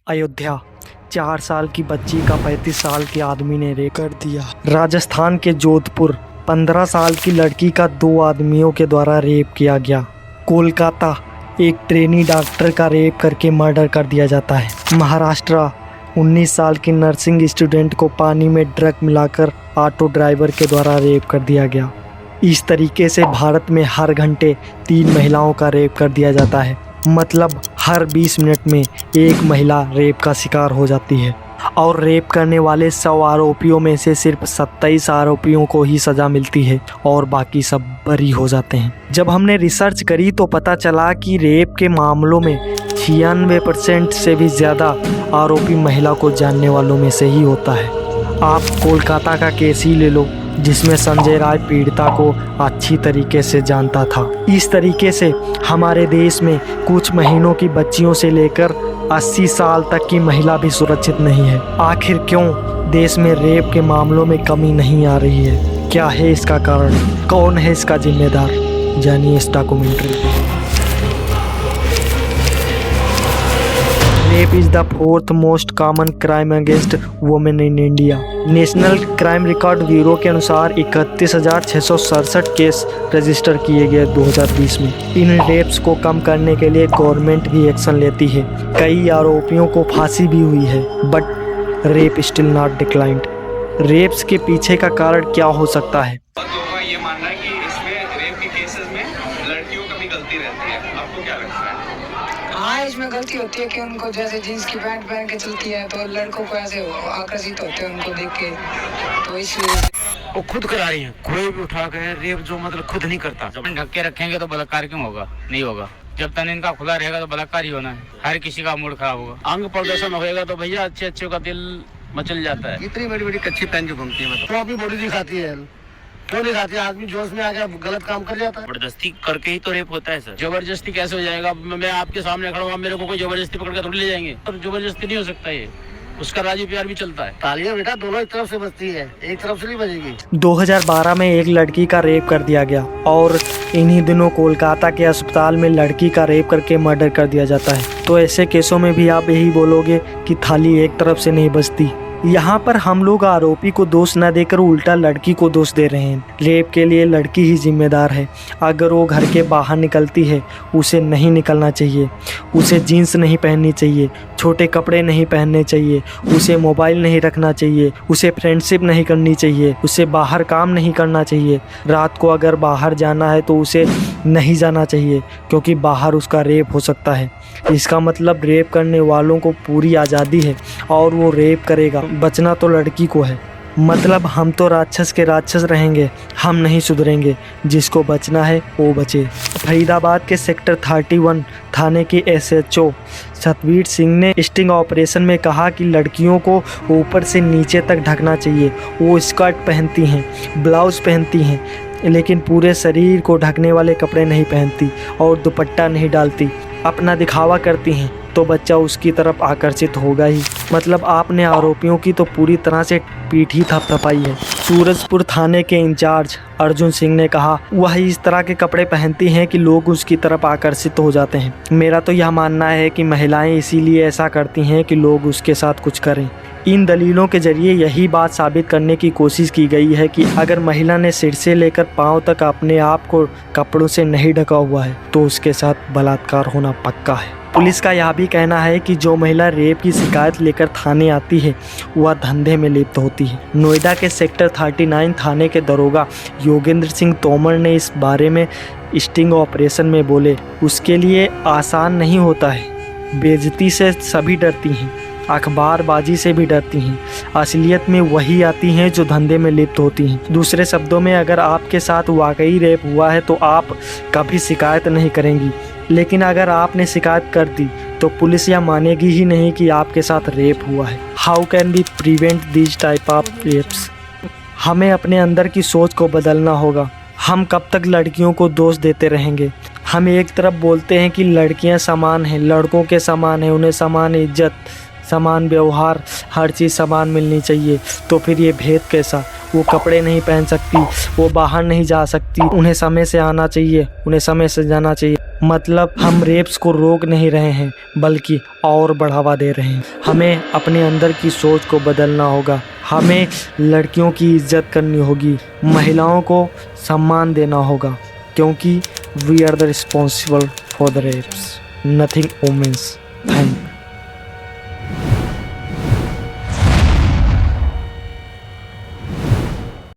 अयोध्या, 4 साल की बच्ची का 35 साल के आदमी ने रेप कर दिया। राजस्थान के जोधपुर, 15 साल की लड़की का 2 आदमियों के द्वारा रेप किया गया। कोलकाता, एक ट्रेनी डॉक्टर का रेप करके मर्डर कर दिया जाता है। महाराष्ट्र, 19 साल की नर्सिंग स्टूडेंट को पानी में ड्रग मिलाकर ऑटो ड्राइवर के द्वारा रेप कर दिया गया। इस तरीके से भारत में हर घंटे 3 महिलाओं का रेप कर दिया जाता है। मतलब हर 20 मिनट में एक महिला रेप का शिकार हो जाती है और रेप करने वाले 100 आरोपियों में से सिर्फ 27 आरोपियों को ही सज़ा मिलती है और बाकी सब बरी हो जाते हैं। जब हमने रिसर्च करी तो पता चला कि रेप के मामलों में 96% से भी ज़्यादा आरोपी महिला को जानने वालों में से ही होता है। आप कोलकाता का केस ही ले लो, जिसमें संजय राय पीड़िता को अच्छी तरीके से जानता था। इस तरीके से हमारे देश में कुछ महीनों की बच्चियों से लेकर 80 साल तक की महिला भी सुरक्षित नहीं है। आखिर क्यों देश में रेप के मामलों में कमी नहीं आ रही है? क्या है इसका कारण? कौन है इसका जिम्मेदार? जानिए इस डॉक्यूमेंट्री में। Rape is the 4th most common crime against women in India. National crime record bureau के अनुसार 31,667 केस रजिस्टर किए गए 2020 में। इन रेप्स को कम करने के लिए गवर्नमेंट भी एक्शन लेती है। कई आरोपियों को फांसी भी हुई है, but rape still not declined. Rapes के पीछे का कारण क्या हो सकता है? ये मानना है कि इसमें रेप के केसेस में लड़कियों का भी गलती रहती है। आपको क्या लगता है? हाँ, इसमें गलती होती है कि उनको जैसे जीन्स की पैंट पहन के चलती है तो लड़कों को ऐसे आकर्षित होते हैं उनको देख के, तो इसलिए वो खुद करा रही हैं। कोई भी उठा के रेप जो मतलब खुद नहीं करता। जब ढक के रखेंगे तो बलात्कार क्यों होगा? नहीं होगा। जब तन इनका खुला रहेगा तो बलात्कार ही होना है। हर किसी का मूड खराब होगा। अंग प्रदर्शन होएगा तो भैया अच्छे अच्छे का दिल मचल जाता है। इतनी बड़ी बड़ी कच्ची पेन जो घूमती है तो अपनी बॉडी दिखाती है। क्यों नहीं खाती? आदमी जोश में आके गलत काम कर जाता है। जबरदस्ती करके ही तो रेप होता है सर। जबरदस्ती कैसे हो जाएगा? मैं आपके सामने खड़ा हूँ, आप मेरे को कोई जबरदस्ती पकड़ के थोड़ी ले जाएंगे। और जबरदस्ती नहीं हो सकता ये, उसका राजी प्यार भी चलता है। तालियां बेटा दोनों एक तरफ से बजती है, एक तरफ से नहीं बजेगी। 2012 में एक लड़की का रेप कर दिया गया और इन्हीं दिनों कोलकाता के अस्पताल में लड़की का रेप करके मर्डर कर दिया जाता है। तो ऐसे केसों में भी आप यही बोलोगे कि थाली एक तरफ से नहीं बजती। यहाँ पर हम लोग आरोपी को दोष न देकर उल्टा लड़की को दोष दे रहे हैं। रेप के लिए लड़की ही जिम्मेदार है। अगर वो घर के बाहर निकलती है, उसे नहीं निकलना चाहिए, उसे जीन्स नहीं पहननी चाहिए, छोटे कपड़े नहीं पहनने चाहिए, उसे मोबाइल नहीं रखना चाहिए, उसे फ्रेंडशिप नहीं करनी चाहिए, उसे बाहर काम नहीं करना चाहिए। रात को अगर बाहर जाना है तो उसे नहीं जाना चाहिए, क्योंकि बाहर उसका रेप हो सकता है। इसका मतलब रेप करने वालों को पूरी आज़ादी है और वो रेप करेगा। बचना तो लड़की को है। मतलब हम तो राक्षस के राक्षस रहेंगे, हम नहीं सुधरेंगे। जिसको बचना है वो बचे। फरीदाबाद के सेक्टर 31 थाने के SHO सतवीर सिंह ने स्टिंग ऑपरेशन में कहा कि लड़कियों को ऊपर से नीचे तक ढकना चाहिए। वो स्कर्ट पहनती हैं, ब्लाउज पहनती हैं, लेकिन पूरे शरीर को ढकने वाले कपड़े नहीं पहनती और दुपट्टा नहीं डालती। अपना दिखावा करती हैं तो बच्चा उसकी तरफ आकर्षित होगा ही। मतलब आपने आरोपियों की तो पूरी तरह से पीठ ही थपथपाई है। सूरजपुर थाने के इंचार्ज अर्जुन सिंह ने कहा, वह इस तरह के कपड़े पहनती हैं कि लोग उसकी तरफ आकर्षित हो जाते हैं। मेरा तो यह मानना है कि महिलाएं इसीलिए ऐसा करती हैं कि लोग उसके साथ कुछ करें। इन दलीलों के जरिए यही बात साबित करने की कोशिश की गई है कि अगर महिला ने सिर से लेकर पांव तक अपने आप को कपड़ों से नहीं ढका हुआ है तो उसके साथ बलात्कार होना पक्का है। पुलिस का यह भी कहना है कि जो महिला रेप की शिकायत लेकर थाने आती है वह धंधे में लिप्त होती है। नोएडा के सेक्टर 39 थाने के दरोगा योगेंद्र सिंह तोमर ने इस बारे में स्टिंग ऑपरेशन में बोले, उसके लिए आसान नहीं होता है। बेइज्जती से सभी डरती हैं, अखबारबाजी से भी डरती हैं। असलियत में वही आती हैं जो धंधे में लिप्त होती हैं। दूसरे शब्दों में, अगर आपके साथ वाकई रेप हुआ है तो आप कभी शिकायत नहीं करेंगी, लेकिन अगर आपने शिकायत कर दी तो पुलिस यह मानेगी ही नहीं कि आपके साथ रेप हुआ है। How can be prevent this type of rapes? हमें अपने अंदर की सोच को बदलना होगा। हम कब तक लड़कियों को दोष देते रहेंगे? हम एक तरफ बोलते हैं कि लड़कियां समान हैं, लड़कों के समान हैं, उन्हें समान इज्जत, समान व्यवहार, हर चीज़ समान मिलनी चाहिए, तो फिर ये भेद कैसा? वो कपड़े नहीं पहन सकती, वो बाहर नहीं जा सकती, उन्हें समय से आना चाहिए, उन्हें समय से जाना चाहिए। मतलब हम रेप्स को रोक नहीं रहे हैं बल्कि और बढ़ावा दे रहे हैं। हमें अपने अंदर की सोच को बदलना होगा, हमें लड़कियों की इज्जत करनी होगी, महिलाओं को सम्मान देना होगा, क्योंकि we are the responsible for the rapes, nothing women's. Thank